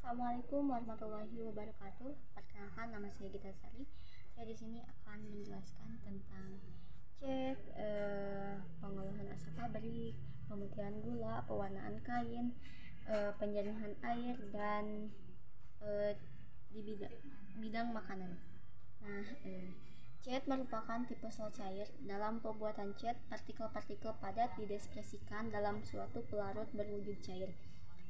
Assalamualaikum warahmatullahi wabarakatuh. Perkenalkan, nama saya Gita Sari. Saya di sini akan menjelaskan tentang cat, pengolahan asap pabrik, pemutihan gula, pewarnaan kain, penjernihan air, dan di bidang makanan. Nah, cat merupakan tipe sel cair. Dalam pembuatan cat, partikel-partikel padat didispersikan dalam suatu pelarut berwujud cair.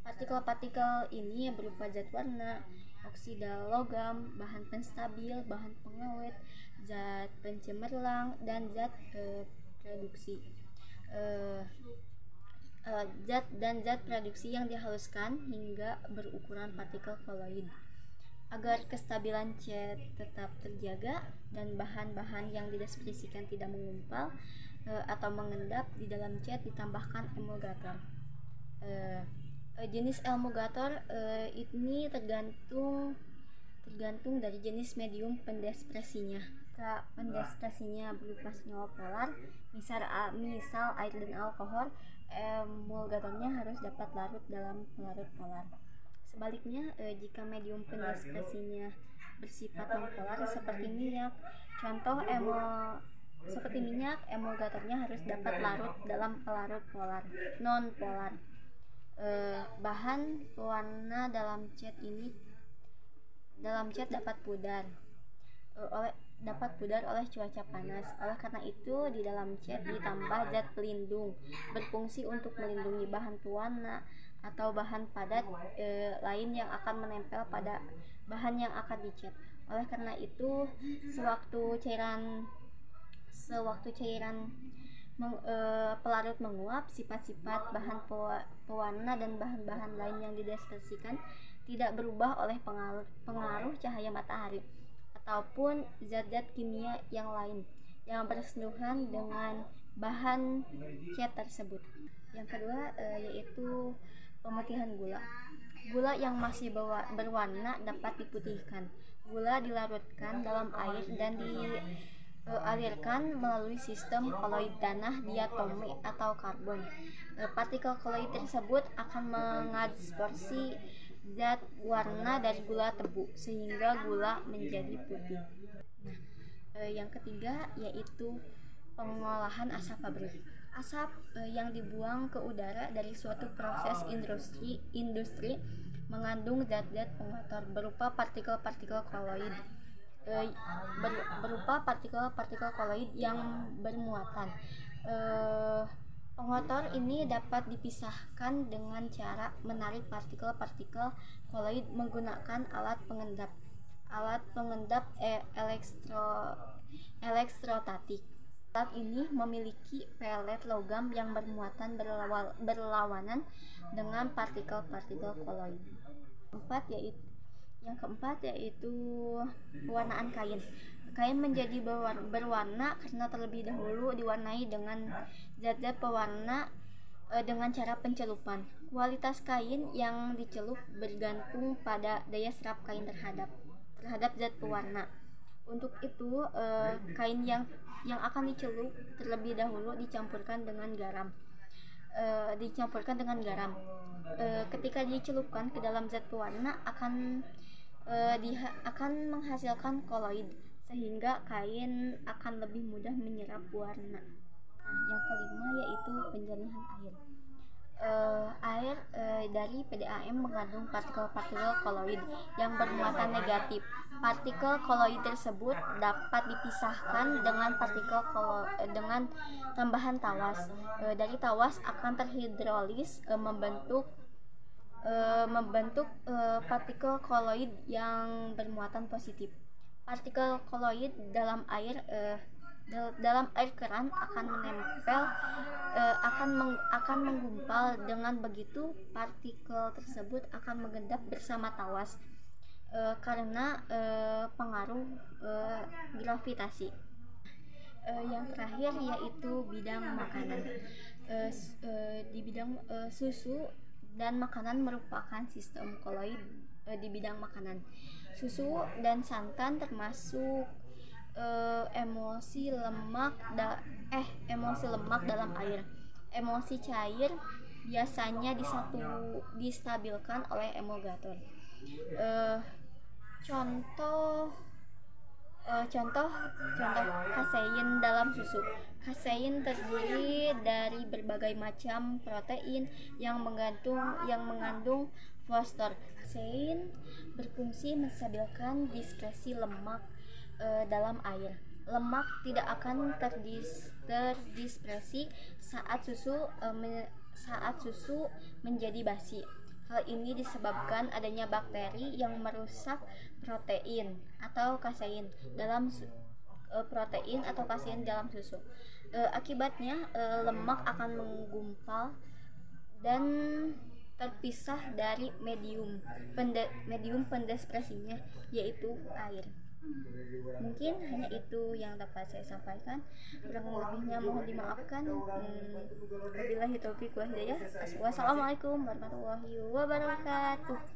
Partikel-partikel ini berupa zat warna, oksida logam, bahan penstabil, bahan pengawet, zat pencemerlang, dan zat produksi. Zat produksi yang dihaluskan hingga berukuran partikel koloid. Agar kestabilan cat tetap terjaga dan bahan-bahan yang didispersikan tidak mengumpal atau mengendap di dalam cat, ditambahkan emulgator. Jenis emulgator ini tergantung dari jenis medium pendispersinya. Jika pendispersinya berupa senyawa polar, misal air dan alkohol, emulgatornya harus dapat larut dalam pelarut polar. Sebaliknya, jika medium pendispersinya bersifat non-polar seperti minyak, emulgatornya harus dapat larut dalam pelarut non-polar. Bahan pewarna dalam cat dapat pudar oleh cuaca panas. Oleh karena itu, di dalam cat ditambah zat pelindung berfungsi untuk melindungi bahan pewarna atau bahan padat lain yang akan menempel pada bahan yang akan dicat. Oleh karena itu, sewaktu cairan pelarut menguap, sifat-sifat bahan pewarna dan bahan-bahan lain yang didispersikan tidak berubah oleh pengaruh cahaya matahari ataupun zat-zat kimia yang lain yang bersentuhan dengan bahan cat tersebut. Yang kedua yaitu pemutihan gula. Gula yang masih berwarna dapat diputihkan. Gula dilarutkan dalam air dan dialirkan melalui sistem koloid tanah diatomi atau karbon. Partikel koloid tersebut akan mengadsorpsi zat warna dari gula tebu sehingga gula menjadi putih. Nah, yang ketiga yaitu pengolahan asap pabrik. Asap yang dibuang ke udara dari suatu proses industri mengandung zat-zat pengotor berupa partikel-partikel koloid yang bermuatan. Pengotor ini dapat dipisahkan dengan cara menarik partikel-partikel koloid menggunakan alat pengendap elektrostatik. Alat ini memiliki pelet logam yang bermuatan berlawanan dengan partikel-partikel koloid. Yang keempat yaitu pewarnaan kain. Kain menjadi berwarna karena terlebih dahulu diwarnai dengan zat-zat pewarna dengan cara pencelupan. Kualitas kain yang dicelup bergantung pada daya serap kain terhadap zat pewarna. Untuk itu, kain yang akan dicelup terlebih dahulu dicampurkan dengan garam. Ketika dicelupkan ke dalam zat pewarna akan menghasilkan koloid sehingga kain akan lebih mudah menyerap warna. Nah, yang kelima yaitu penjernihan air. Air dari PDAM mengandung partikel-partikel koloid yang bermuatan negatif. Partikel koloid tersebut dapat dipisahkan dengan dengan tambahan tawas. Dari tawas akan terhidrolis membentuk partikel koloid yang bermuatan positif. Partikel koloid dalam air keran akan menempel, akan menggumpal. Dengan begitu partikel tersebut akan mengendap bersama tawas karena pengaruh gravitasi. Yang terakhir yaitu bidang makanan. Di bidang susu dan makanan merupakan sistem koloid di bidang makanan. Susu dan santan termasuk emosi lemak dalam air. Emosi cair biasanya distabilkan oleh emulgator. Eh, contoh contoh kasein dalam susu. Kasein terdiri dari berbagai macam protein yang mengandung fosfor. Kasein berfungsi menstabilkan diskresi lemak dalam air. Lemak tidak akan terdispersi saat susu menjadi basi. Hal ini disebabkan adanya bakteri yang merusak protein atau kasein dalam susu. Akibatnya lemak akan menggumpal dan terpisah dari medium pendispersinya, yaitu air. Mungkin hanya itu yang dapat saya sampaikan, kurang lebihnya mohon dimaafkan. Wabillahi taufiq wal hidayah. Wassalamualaikum warahmatullahi wabarakatuh.